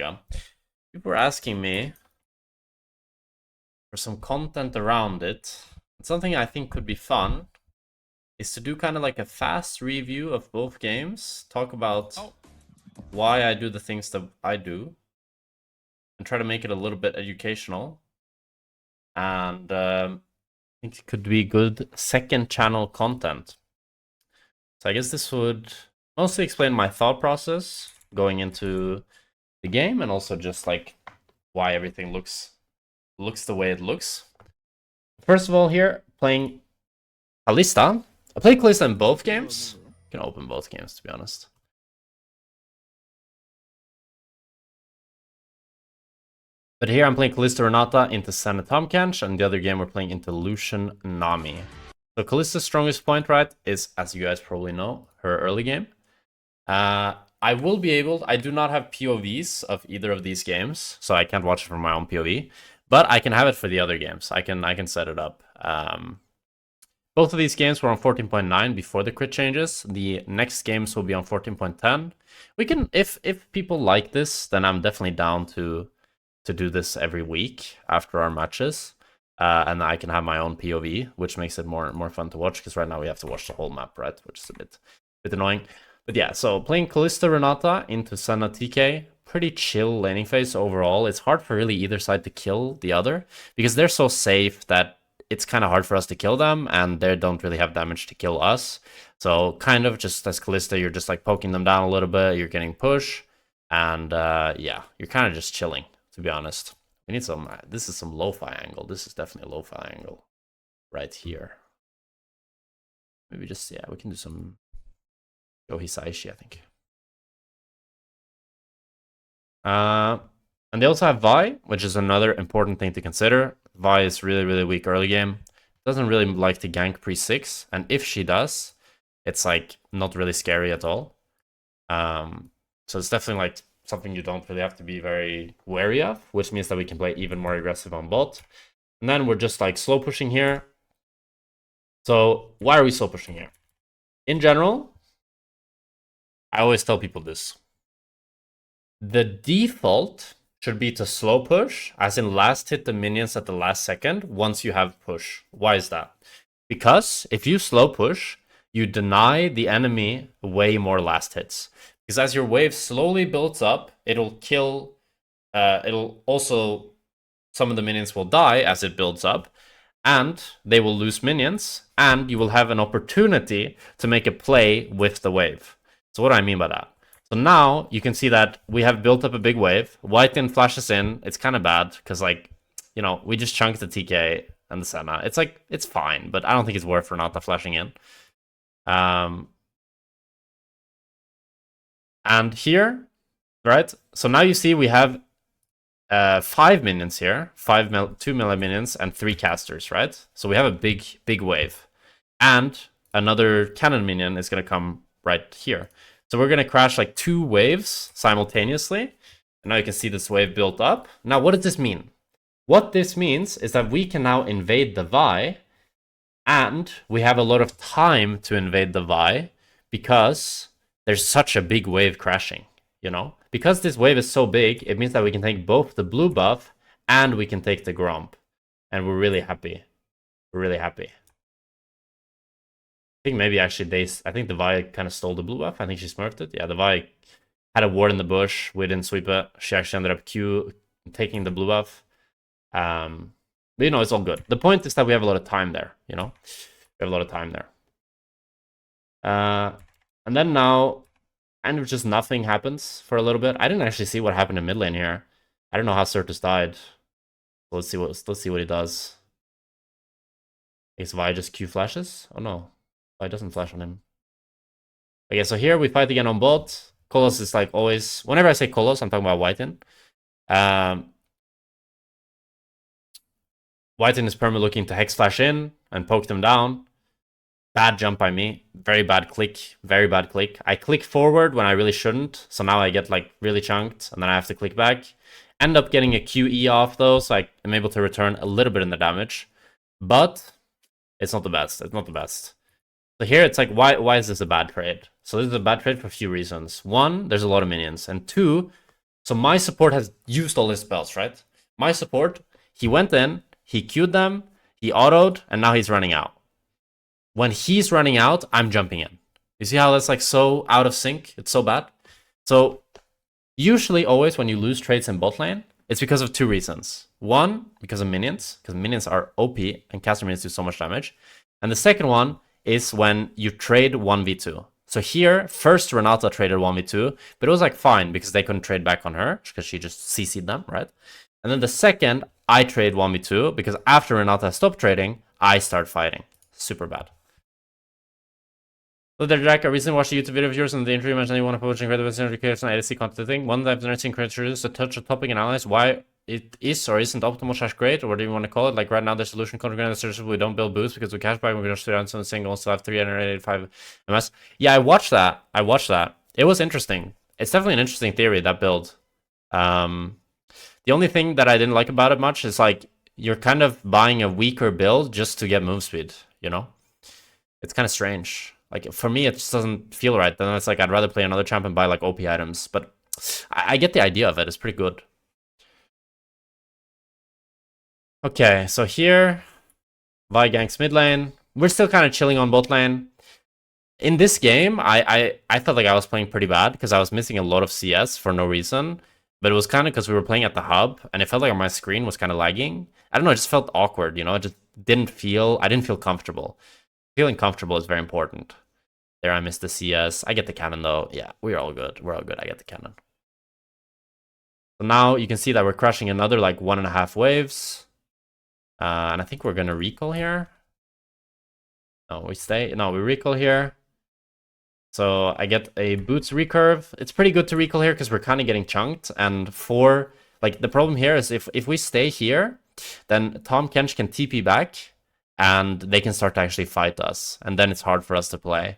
go. People were asking me for some content around it. And something I think could be fun is to do kind of like a fast review of both games, talk about why I do the things that I do, and try to make it a little bit educational. And I think it could be good second channel content. So I guess this would mostly explain my thought process going into the game, and also just like why everything looks the way it looks. First of all, here playing Kalista. I played Kalista in both games. You can open both games, to be honest. But here I'm playing Kalista Renata into Senna Tomkench, and the other game we're playing into Lucian Nami. So Kalista's strongest point, right, is, as you guys probably know, her early game. I will be able, I do not have POVs of either of these games, so I can't watch it from my own POV, but I can have it for the other games. I can set it up. Both of these games were on 14.9 before the crit changes. The next games will be on 14.10. We can, if people like this, then I'm definitely down to do this every week after our matches. And I can have my own POV, which makes it more fun to watch, because right now we have to watch the whole map, right? Which is a bit annoying. But yeah, so playing Kalista Renata into Senna TK, pretty chill laning phase overall. It's hard for really either side to kill the other, because they're so safe that it's kind of hard for us to kill them, and they don't really have damage to kill us. So kind of just as Kalista, you're just like poking them down a little bit, you're getting push, and yeah, you're kind of just chilling, to be honest. We need some, this is some lo-fi angle. This is definitely a lo-fi angle right here. Maybe just, yeah, we can do some Go Hisaishi, I think. And they also have Vi, which is another important thing to consider. Vi is really weak early game. Doesn't really like to gank pre-6, and if she does, it's like not really scary at all. So it's definitely like something you don't really have to be very wary of, which means that we can play even more aggressive on bot. And then we're just like slow pushing here. So why are we slow pushing here? In general, I always tell people this. The default should be to slow push, as in last hit the minions at the last second once you have push. Why is that? Because if you slow push, you deny the enemy way more last hits. Because as your wave slowly builds up, it'll kill, it'll also, some of the minions will die as it builds up, and they will lose minions, and you will have an opportunity to make a play with the wave. So what do I mean by that? So now you can see that we have built up a big wave. Whiten flashes in. It's kind of bad because, like, you know, we just chunked the TK and the Senna. It's like, it's fine, but I don't think it's worth Renata flashing in. And here, right? So now you see we have 5 minions here, 2 melee minions, and 3 casters, right? So we have a big wave. And another cannon minion is going to come right here. So we're going to crash like 2 waves simultaneously. And now you can see this wave built up. Now, what does this mean? What this means is that we can now invade the Vi, and we have a lot of time to invade the Vi because there's such a big wave crashing, you know? Because this wave is so big, it means that we can take both the blue buff and we can take the Gromp. And we're really happy. We're really happy. I think maybe actually I think the Vi kind of stole the blue buff. I think she smurfed it. Yeah, the Vi had a ward in the bush. We didn't sweep it. She actually ended up taking the blue buff. But you know, it's all good. The point is that we have a lot of time there, you know? We have a lot of time there. And then now, kind of just nothing happens for a little bit. I didn't actually see what happened in mid lane here. I don't know how Certus died. Let's see what he does. Is Vi just Q flashes? Oh no. Vi doesn't flash on him. Okay, so here we fight again on bot. Kolos is like always, whenever I say Kolos, I'm talking about Whiten. Whiten is perma looking to Hex Flash in and poke them down. Bad jump by me. Very bad click. Very bad click. I click forward when I really shouldn't. So now I get like really chunked and then I have to click back. End up getting a QE off though, so I am able to return a little bit in the damage. But it's not the best. It's not the best. So here it's like, why is this a bad trade? So this is a bad trade for a few reasons. 1, there's a lot of minions. And 2, So my support has used all his spells, right? My support, he went in, he queued them, he autoed, and now he's running out. When he's running out, I'm jumping in. You see how that's like so out of sync? It's so bad. So usually always when you lose trades in bot lane, it's because of two reasons. One, because of minions, because minions are OP and caster minions do so much damage. And the second one is when you trade 1v2. So here, first Renata traded 1v2, but it was like fine because they couldn't trade back on her because she just CC'd them, right? And then the second, I trade 1v2 because after Renata stopped trading, I start fighting. Super bad. So there, Jack, I recently watched a YouTube video of yours and the interview mentioned you want to publish incredible education and ADC content thing. One I've never seen creators to touch a topic and analyze why it is or isn't optimal / great, or whatever you want to call it. Like right now, the solution content search we don't build boosts because we cash back, we're going to shoot down some single, still have 385 MS. Yeah, I watched that. It was interesting. It's definitely an interesting theory, that build. The only thing that I didn't like about it much is like you're kind of buying a weaker build just to get move speed, you know? It's kind of strange. Like, for me, it just doesn't feel right. Then it's like, I'd rather play another champ and buy, like, OP items. But I get the idea of it. It's pretty good. Okay, so here, Vi ganks mid lane. We're still kind of chilling on bot lane. In this game, I felt like I was playing pretty bad because I was missing a lot of CS for no reason. But it was kind of because we were playing at the hub, and it felt like my screen was kind of lagging. I don't know, it just felt awkward, you know? It just I didn't feel comfortable. Feeling comfortable is very important. There, I missed the CS. I get the cannon, though. Yeah, we're all good. We're all good. I get the cannon. So now you can see that we're crushing another, like, 1.5 waves. And I think we're going to recall here. No, we stay. No, we recall here. So I get a boots recurve. It's pretty good to recall here because we're kind of getting chunked. And for, like, the problem here is if we stay here, then Tahm Kench can TP back and they can start to actually fight us. And then it's hard for us to play.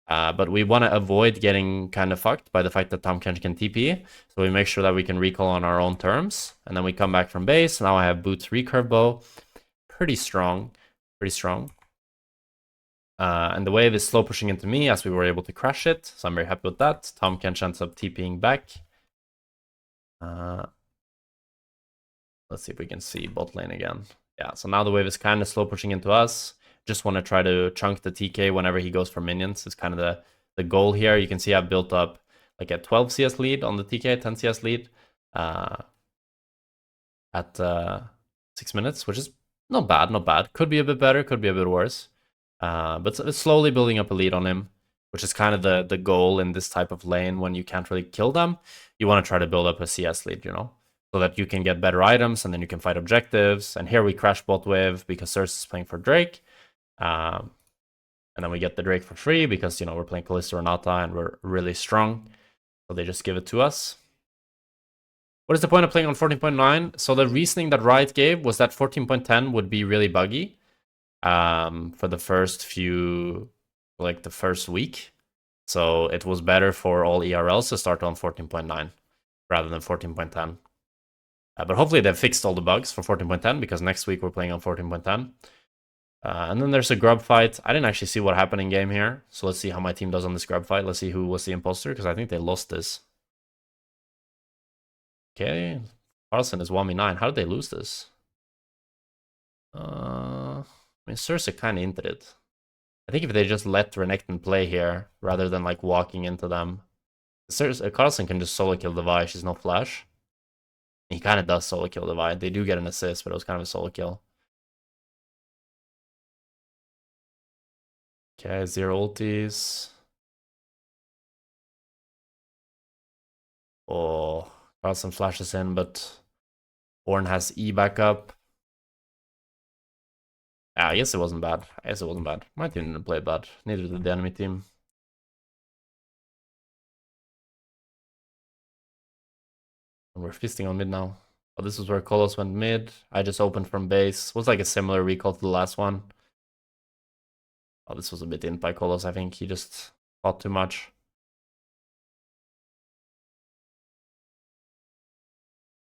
But we want to avoid getting kind of fucked by the fact that Tahm Kench can TP. So we make sure that we can recall on our own terms. And then we come back from base. Now I have Boots recurve bow. Pretty strong. Pretty strong. And the wave is slow pushing into me as we were able to crash it. So I'm very happy with that. Tahm Kench ends up TPing back. Let's see if we can see bot lane again. Yeah, so now the wave is kind of slow pushing into us. Just want to try to chunk the TK whenever he goes for minions. It's kind of the goal here. You can see I've built up like a 12 CS lead on the TK, 10 CS lead at 6 minutes, which is not bad. Could be a bit better, could be a bit worse. But it's slowly building up a lead on him, which is kind of the goal in this type of lane when you can't really kill them. You want to try to build up a CS lead, you know? So that you can get better items and then you can fight objectives. And here we crash bot wave because Cersei is playing for Drake. And then we get the Drake for free because, you know, we're playing Kalista Renata and we're really strong. So they just give it to us. What is the point of playing on 14.9? So the reasoning that Riot gave was that 14.10 would be really buggy for the first few, like the first week. So it was better for all ERLs to start on 14.9 rather than 14.10. But hopefully they've fixed all the bugs for 14.10 because next week we're playing on 14.10. And then there's a grub fight. I didn't actually see what happened in game here. So let's see how my team does on this grub fight. Let's see who was the imposter because I think they lost this. Okay. Carlson is 1v9. How did they lose this? I mean, Cersei kind of hinted it. I think if they just let Renekton play here rather than like walking into them. Carlson can just solo kill the Vi. She's no flash. He kind of does solo kill the Vi. They do get an assist, but it was kind of a solo kill. Okay, 0 ultis. Oh, Carlson flashes in, but Ornn has E back up. I guess it wasn't bad. My team didn't play bad. Neither did the enemy team. And we're feasting on mid now. Oh, this is where Kolos went mid. I just opened from base. It was like a similar recall to the last one. Oh, this was a bit in by Kolos. I think he just fought too much.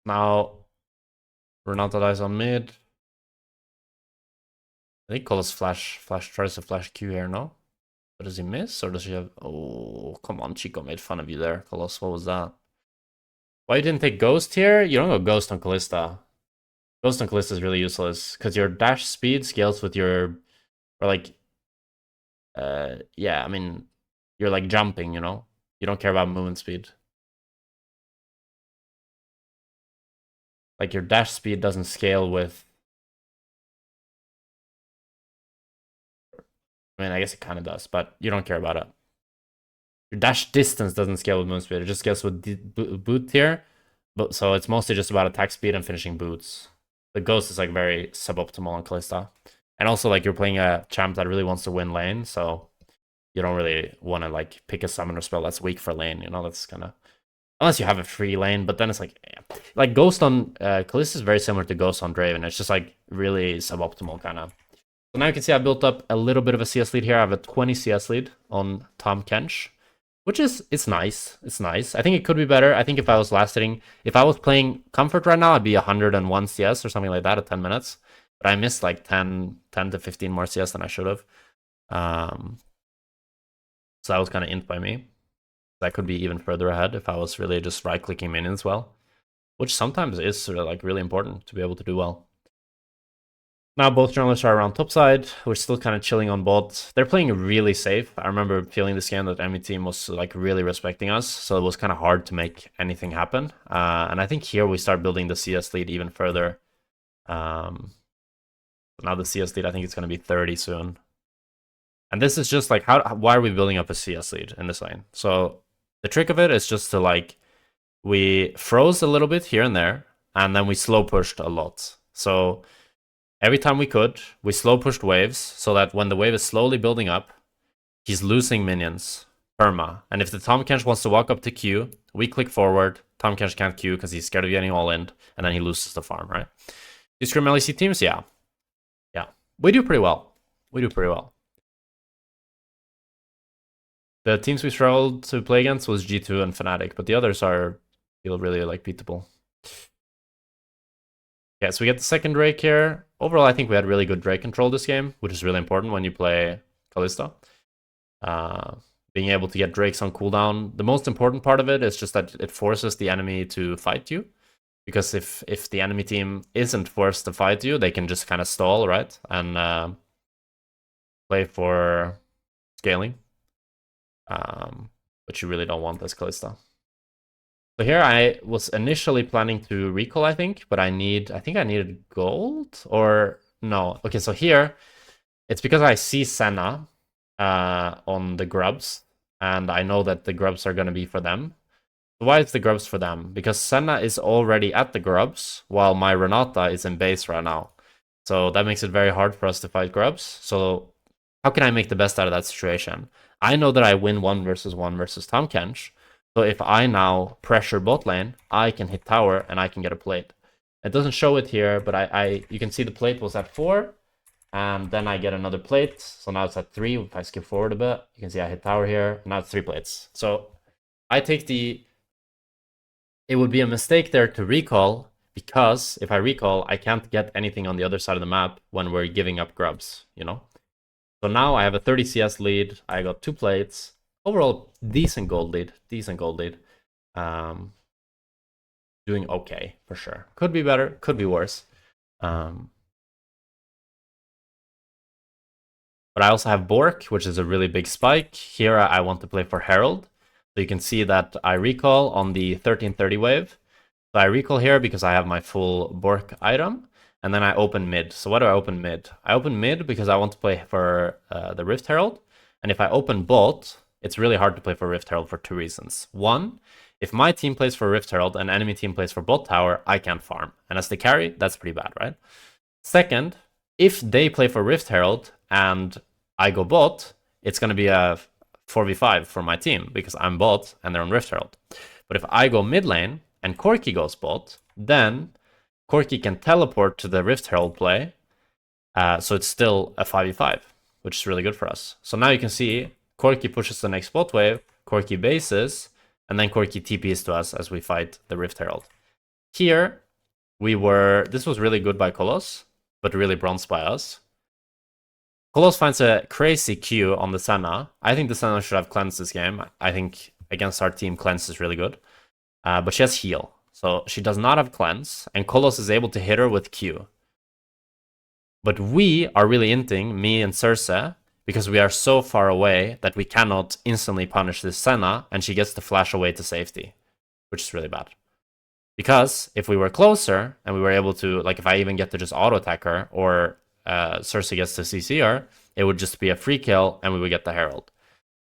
Now, Renata dies on mid. I think Kolos tries to flash Q here, no? But does he miss? Or does he have... Oh, come on, Chico made fun of you there. Kolos, what was that? Why you didn't take Ghost here? You don't go Ghost on Callista. Ghost on Callista is really useless, because your dash speed scales with your... Or like... yeah, I mean... You're like jumping, you know? You don't care about movement speed. Like your dash speed doesn't scale with... I mean, I guess it kind of does, but you don't care about it. Your dash distance doesn't scale with movement speed. It just scales with boot tier. But so it's mostly just about attack speed and finishing boots. The Ghost is like very suboptimal on Callista. And also like you're playing a champ that really wants to win lane, so you don't really want to like pick a summoner spell that's weak for lane, you know? That's kind of... Unless you have a free lane, but then it's like... Yeah. Like Ghost on Callista is very similar to Ghost on Draven. It's just like really suboptimal kind of. So now you can see I built up a little bit of a CS lead here. I have a 20 CS lead on Tahm Kench, which is, it's nice. It's nice. I think it could be better. I think if I was if I was playing Comfort right now, I'd be 101 CS or something like that at 10 minutes. But I missed like 10 to 15 more CS than I should have. So that was kind of int by me. That could be even further ahead if I was really just right-clicking minions well, which sometimes is sort of like really important to be able to do well. Now both journalists are around topside. We're still kind of chilling on bot. They're playing really safe. I remember feeling this game that enemy team was like really respecting us, so it was kind of hard to make anything happen. And I think here we start building the CS lead even further. Now the CS lead, I think it's going to be 30 soon. And this is just like, why are we building up a CS lead in this lane? So the trick of it is just to like, we froze a little bit here and there, and then we slow pushed a lot. So every time we could, we slow pushed waves so that when the wave is slowly building up, he's losing minions, perma. And if the Tahm Kench wants to walk up to Q, we click forward, Tahm Kench can't Q because he's scared of getting all in, and then he loses the farm, right? You scrim LEC teams? Yeah. Yeah. We do pretty well. We do pretty well. The teams we struggled to play against was G2 and Fnatic, but the others feel really like beatable. Yeah, so we get the second Drake here. Overall, I think we had really good Drake control this game, which is really important when you play Kalista. Being able to get Drakes on cooldown. The most important part of it is just that it forces the enemy to fight you. Because if the enemy team isn't forced to fight you, they can just kind of stall, right? And play for scaling. But you really don't want as Kalista. So here I was initially planning to recall, I think, but I think I needed gold, or no. Okay, so here, it's because I see Senna on the grubs, and I know that the grubs are going to be for them. Why is the grubs for them? Because Senna is already at the grubs, while my Renata is in base right now. So that makes it very hard for us to fight grubs. So how can I make the best out of that situation? I know that I win 1v1 versus Tahm Kench. So if I now pressure bot lane, I can hit tower and I can get a plate. It doesn't show it here, but you can see the plate was at 4. And then I get another plate. So now it's at 3. If I skip forward a bit, you can see I hit tower here. Now it's 3 plates. So I take it would be a mistake there to recall, because if I recall, I can't get anything on the other side of the map when we're giving up grubs, you know? So now I have a 30 CS lead. I got 2 plates. Overall, decent gold lead. Doing okay, for sure. Could be better, could be worse. But I also have Bork, which is a really big spike. Here I want to play for Herald. So you can see that I recall on the 1330 wave. So I recall here because I have my full Bork item. And then I open mid. So why do I open mid? I open mid because I want to play for the Rift Herald. And if I open bot, it's really hard to play for Rift Herald for 2 reasons. One, if my team plays for Rift Herald and enemy team plays for bot tower, I can't farm. And as the carry, that's pretty bad, right? Second, if they play for Rift Herald and I go bot, it's going to be a 4v5 for my team because I'm bot and they're on Rift Herald. But if I go mid lane and Corki goes bot, then Corki can teleport to the Rift Herald play, so it's still a 5v5, which is really good for us. So now you can see Corki pushes the next bot wave, Corki bases, and then Corki TPs to us as we fight the Rift Herald. Here, this was really good by Kolos, but really bronze by us. Kolos finds a crazy Q on the Senna. I think the Senna should have cleansed this game. I think against our team, cleanse is really good. But she has heal. So she does not have cleanse, and Kolos is able to hit her with Q. But we are really inting, me and Cersei, because we are so far away that we cannot instantly punish this Senna, and she gets to flash away to safety, which is really bad. Because if we were closer, and we were able to, like if I even get to just auto-attack her, or Cersei gets to CC her, it would just be a free kill, and we would get the Herald.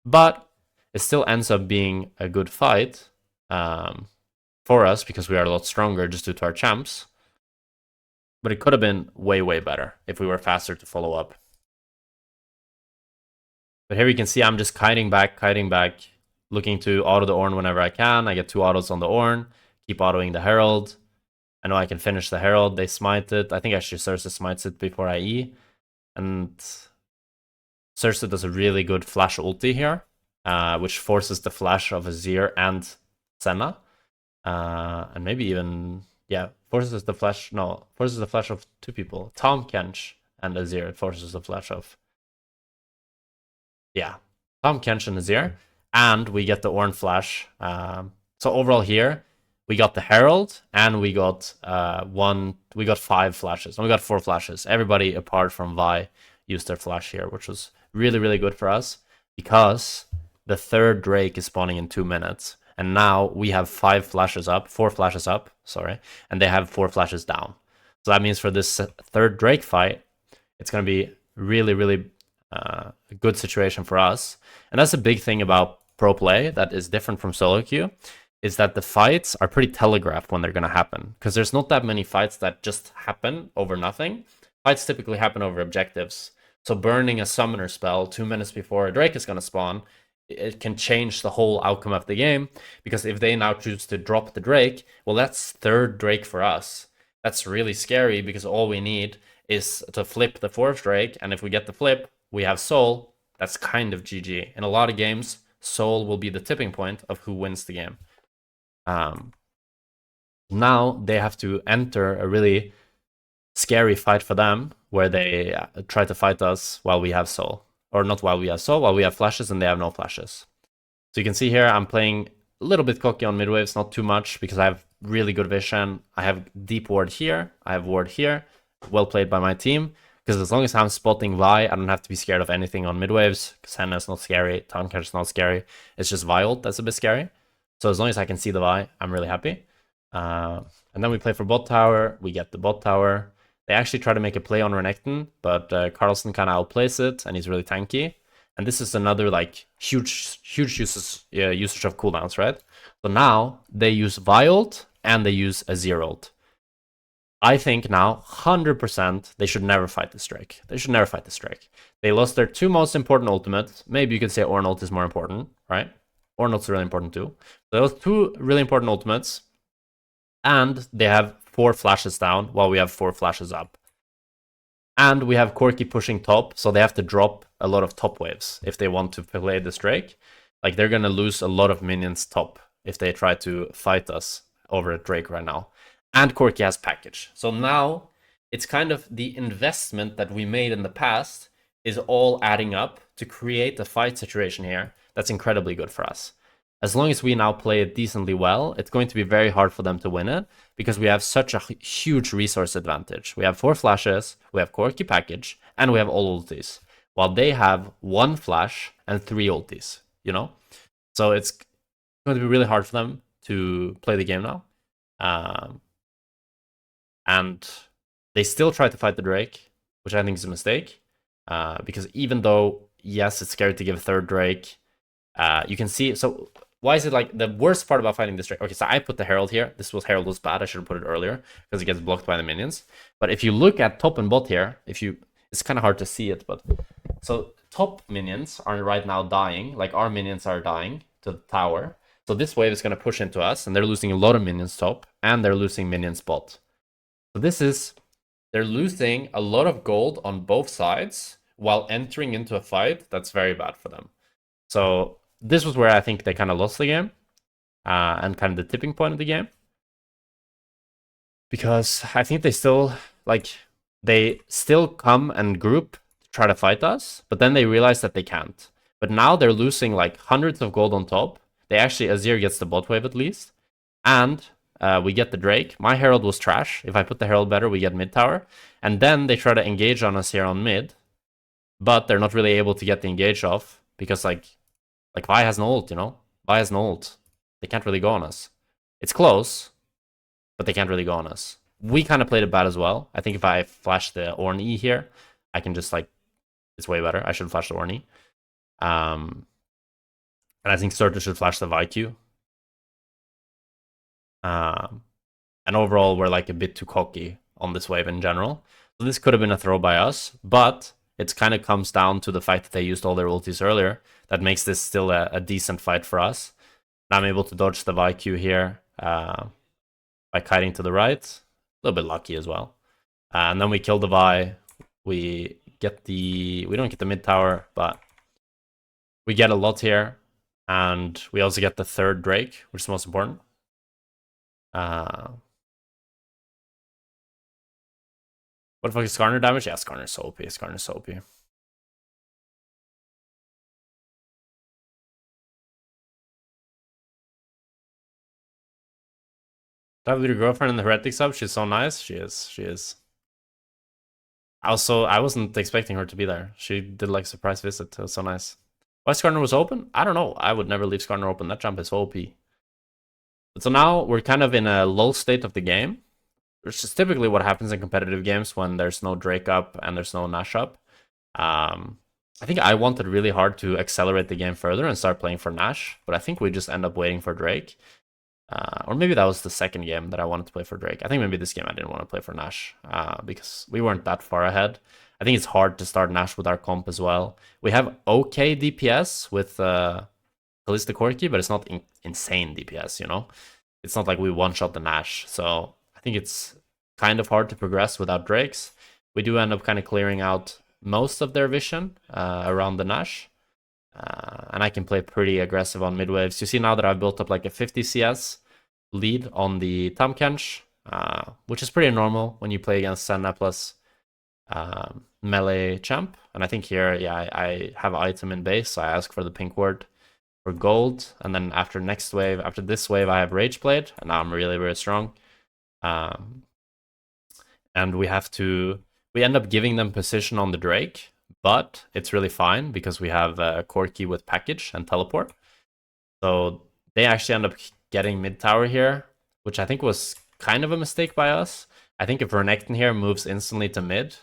But it still ends up being a good fight for us, because we are a lot stronger just due to our champs. But it could have been way, way better if we were faster to follow up. But here you can see I'm just kiting back, looking to auto the Ornn whenever I can. I get 2 autos on the Ornn, keep autoing the Herald. I know I can finish the Herald. They smite it. I think actually Cersei smites it before I E. And Cersei does a really good flash ulti here, which forces the flash of Azir and Senna. And maybe even... yeah, forces the flash of 2 people. Tahm Kench and Azir. It forces the flash of... yeah, Tahm Kench and Azir. And we get the Ornn flash. So overall here, we got the Herald, and we got 5 flashes. And we got 4 flashes. Everybody apart from Vi used their flash here, which was really, really good for us, because the 3rd Drake is spawning in 2 minutes. And now we have 4 flashes up, sorry, and they have 4 flashes down. So that means for this 3rd Drake fight, it's going to be really, really a good situation for us. And that's a big thing about pro play that is different from solo queue, is that the fights are pretty telegraphed when they're going to happen. Because there's not that many fights that just happen over nothing. Fights typically happen over objectives. So burning a summoner spell 2 minutes before a Drake is going to spawn, it can change the whole outcome of the game, because if they now choose to drop the Drake, well, that's 3rd Drake for us. That's really scary, because all we need is to flip the 4th Drake, and if we get the flip, we have Soul. That's kind of GG. In a lot of games, Soul will be the tipping point of who wins the game. Now they have to enter a really scary fight for them, where they try to fight us while we have Soul. Or not while we have Soul, while we have flashes and they have no flashes. So you can see here, I'm playing a little bit cocky on mid waves, not too much, because I have really good vision. I have deep ward here, I have ward here. Well played by my team, because as long as I'm spotting Vi, I don't have to be scared of anything on mid waves. Senna is not scary, Tahm Kench is not scary. It's just Vi ult that's a bit scary. So as long as I can see the Vi, I'm really happy. And then we play for bot tower, we get the bot tower. They actually try to make a play on Renekton, but Carlson kind of outplays it, and he's really tanky. And this is another like huge usage of cooldowns, right? So now they use Vi ult and they use Azir ult. I think now 100% they should never fight this Drake. They lost their 2 most important ultimates. Maybe you could say Ornn ult is more important, right? Ornn ult's really important too. So those 2 really important ultimates, and they have 4 flashes down while we have 4 flashes up. And we have Corki pushing top, so they have to drop a lot of top waves if they want to play this Drake. Like, they're gonna lose a lot of minions top if they try to fight us over a Drake right now. And Corki has package. So now it's kind of the investment that we made in the past is all adding up to create a fight situation here that's incredibly good for us. As long as we now play it decently well, it's going to be very hard for them to win it, because we have such a huge resource advantage. We have 4 flashes, we have Corki package, and we have all ultis, while they have 1 flash and 3 ultis, you know? So it's going to be really hard for them to play the game now. And they still try to fight the Drake, which I think is a mistake, because even though, yes, it's scary to give 3rd Drake, you can see... So why is it like the worst part about fighting this Drake? Okay, so I put the Herald here. Herald was bad. I should have put it earlier because it gets blocked by the minions. But if you look at top and bot here, it's kind of hard to see it, but so top minions are right now dying. Like, our minions are dying to the tower. So this wave is going to push into us, and they're losing a lot of minions top, and they're losing minions bot. So they're losing a lot of gold on both sides while entering into a fight that's very bad for them. So this was where I think they kind of lost the game, and kind of the tipping point of the game. Because I think they still come and group to try to fight us, but then they realize that they can't. But now they're losing like hundreds of gold on top. Azir gets the bot wave at least. And we get the Drake. My Herald was trash. If I put the Herald better, we get mid tower. And then they try to engage on us here on mid, but they're not really able to get the engage off because like Vi has no ult, you know? Vi has no ult. They can't really go on us. It's close, but they can't really go on us. We kind of played it bad as well. I think if I flash the Ornn E here, I can just like, it's way better. I should flash the Ornn E. And I think Surtur should flash the Vi Q. And overall, we're like a bit too cocky on this wave in general. So this could have been a throw by us, but it kind of comes down to the fact that they used all their ultis earlier. That makes this still a decent fight for us. And I'm able to dodge the Vi Q here by kiting to the right. A little bit lucky as well. And then we kill the Vi. We don't get the mid tower, but we get a lot here. And we also get the third Drake, which is most important. What the fuck is Skarner damage? Yeah, Skarner's so OP. Skarner's so OP. That with your girlfriend in the Heretic sub, she's so nice. She is. Also, I wasn't expecting her to be there. She did like a surprise visit. It was so nice. Why Skarner was open? I don't know. I would never leave Skarner open. That jump is so OP. But so now we're kind of in a low state of the game, which is typically what happens in competitive games when there's no Drake up and there's no Nash up. I think I wanted really hard to accelerate the game further and start playing for Nash, but I think we just end up waiting for Drake. Or maybe that was the second game that I wanted to play for Drake. I think maybe this game I didn't want to play for Nash because we weren't that far ahead. I think it's hard to start Nash with our comp as well. We have okay DPS with Kalista Corki, but it's not insane DPS, you know? It's not like we one-shot the Nash. So I think it's kind of hard to progress without Drakes. We do end up kind of clearing out most of their vision around the Nash. And I can play pretty aggressive on mid waves. You see now that I've built up like a 50 CS lead on the Tamkench, which is pretty normal when you play against Senna plus melee champ. And I think here, yeah, I have item in base, so I ask for the pink word for gold. And then after this wave, I have Rage Blade, and now I'm really, really strong. And we end up giving them position on the Drake, but it's really fine because we have a Corki with package and teleport. So they actually end up getting mid tower here, which I think was kind of a mistake by us. I think if Renekton here moves instantly to mid,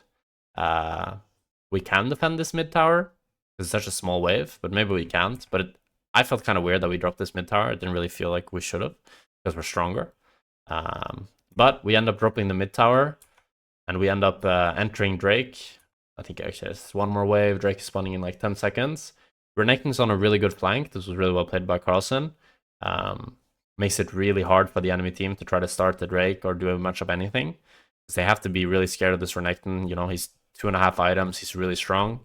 we can defend this mid tower because it's such a small wave, but maybe we can't. But I felt kind of weird that we dropped this mid tower. It didn't really feel like we should have because we're stronger. But we end up dropping the mid tower and we end up entering Drake. I think actually it's one more wave. Drake is spawning in like 10 seconds. Renekton's on a really good flank. This was really well played by Carlson. Makes it really hard for the enemy team to try to start the Drake or do much of anything. Because they have to be really scared of this Renekton. You know, he's 2.5 items. He's really strong.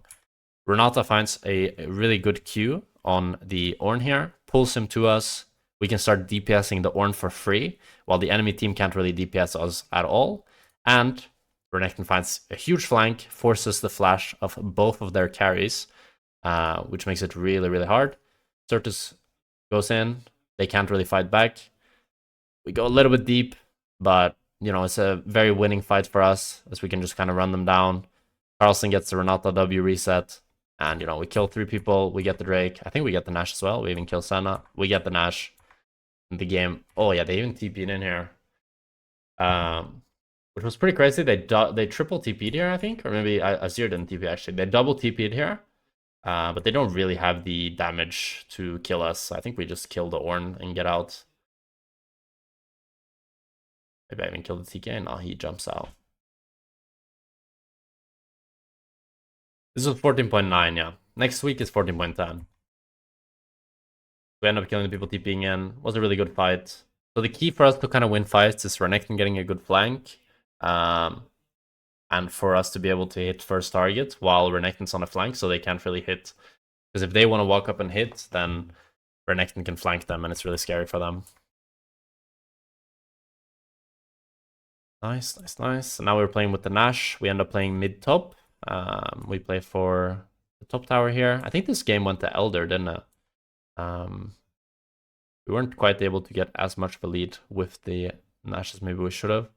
Renata finds a really good Q on the Ornn here. Pulls him to us. We can start DPSing the Ornn for free. While the enemy team can't really DPS us at all. And Renekton finds a huge flank. Forces the flash of both of their carries. Which makes it really, really hard. Certus goes in. They can't really fight back. We go a little bit deep, but, you know, it's a very winning fight for us as we can just kind of run them down. Carlson gets the Renata W reset, and, you know, we kill 3 people. We get the Drake. I think we get the Nash as well. We even kill Senna. We get the Nash in the game. Oh, yeah, they even TP'd in here. Which was pretty crazy. They triple TP'd here, I think, or maybe Azir didn't TP, actually. They double TP'd here. But they don't really have the damage to kill us. I think we just kill the Ornn and get out. Maybe I even kill the TK. No, he jumps out. This was 14.9, yeah. Next week is 14.10. We end up killing the people TPing in. Was a really good fight. So the key for us to kind of win fights is Renekton getting a good flank. And for us to be able to hit first target while Renekton's on a flank, so they can't really hit. Because if they want to walk up and hit, then Renekton can flank them, and it's really scary for them. Nice, nice, nice. So now we're playing with the Nash. We end up playing mid-top. We play for the top tower here. I think this game went to Elder, didn't it? We weren't quite able to get as much of a lead with the Nash as maybe we should have.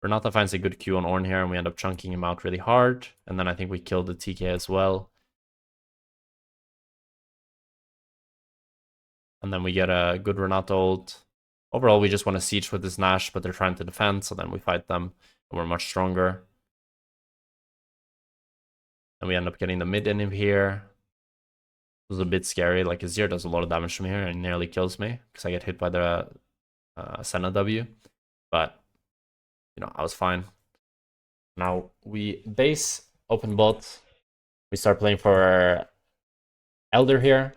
Renata finds a good Q on Ornn here, and we end up chunking him out really hard. And then I think we killed the TK as well. And then we get a good Renata ult. Overall, we just want to siege with this Nash, but they're trying to defend, so then we fight them, and we're much stronger. And we end up getting the mid in him here. It was a bit scary. Like, Azir does a lot of damage from here and nearly kills me because I get hit by the Senna W. But, you know, I was fine. Now we base open bot. We start playing for Elder here.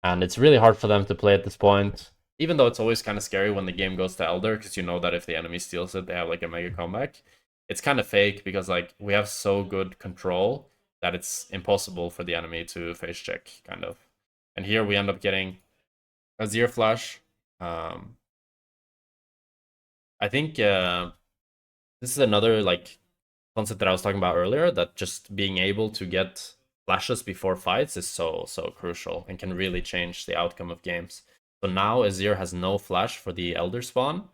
And it's really hard for them to play at this point. Even though it's always kind of scary when the game goes to Elder, because you know that if the enemy steals it, they have like a mega comeback. It's kind of fake because like we have so good control that it's impossible for the enemy to face check, kind of. And here we end up getting Azir flash. I think this is another like concept that I was talking about earlier, that just being able to get flashes before fights is so crucial and can really change the outcome of games. So now Azir has no flash for the Elder spawn.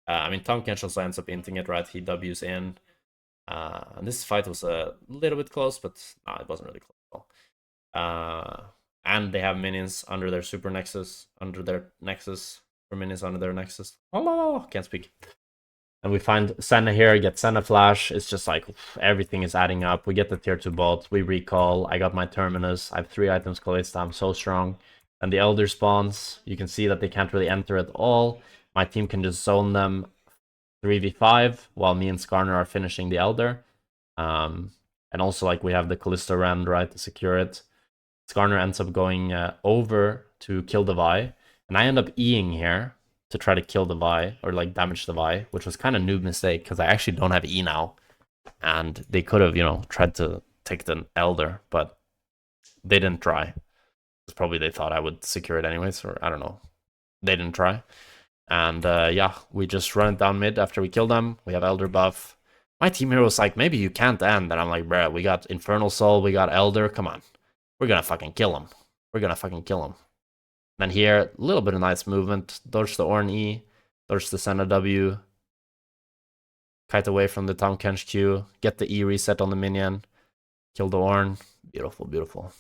I mean, Tom Kench also ends up inting it, right? He W's in. And this fight was a little bit close, but no, it wasn't really close at all. And they have minions under their super nexus, under their nexus, or minions under their nexus. Oh, can't speak. And we find Senna here, get Senna flash. It's just like everything is adding up. We get the tier 2 bot, we recall. I got my Terminus. I have 3 items Kalista. I'm so strong. And the Elder spawns. You can see that they can't really enter at all. My team can just zone them 3v5 while me and Skarner are finishing the Elder. And also, like, we have the Kalista Rend, right, to secure it. Skarner ends up going over to kill the Vi. And I end up Eing here to try to kill the Vi, or like damage the Vi, which was kind of noob mistake because I actually don't have E now. And they could have, you know, tried to take the Elder, but they didn't try. Probably they thought I would secure it anyways, or I don't know. They didn't try. And yeah, we just run it down mid after we kill them. We have Elder buff. My team hero was like, maybe you can't end. And I'm like, bruh, we got Infernal Soul, we got Elder, come on. We're gonna fucking kill him. We're gonna fucking kill him. Then here, a little bit of nice movement. Dodge the Ornn E, dodge the Senna W. Kite away from the Tom Kench Q. Get the E reset on the minion. Kill the Ornn. Beautiful, beautiful.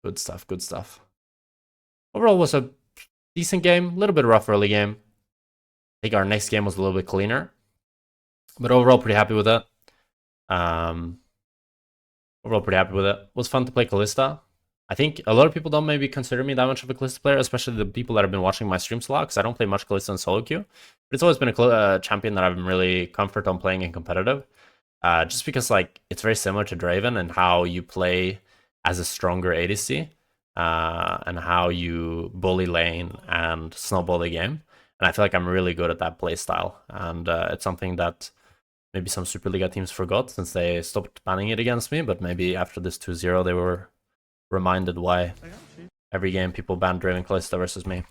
Good stuff, good stuff. Overall was a decent game. A little bit rough early game. I think our next game was a little bit cleaner. But overall, pretty happy with it. Overall, pretty happy with it. It was fun to play Kalista. I think a lot of people don't maybe consider me that much of a Kalista player, especially the people that have been watching my streams a lot, because I don't play much Kalista in solo queue. But it's always been a champion that I've been really comfort on playing in competitive. Just because like it's very similar to Draven and how you play as a stronger ADC, and how you bully lane and snowball the game. And I feel like I'm really good at that play style. And it's something that maybe some Superliga teams forgot since they stopped banning it against me, but maybe after this 2-0 they were reminded why every game people ban Draven Kalista versus me.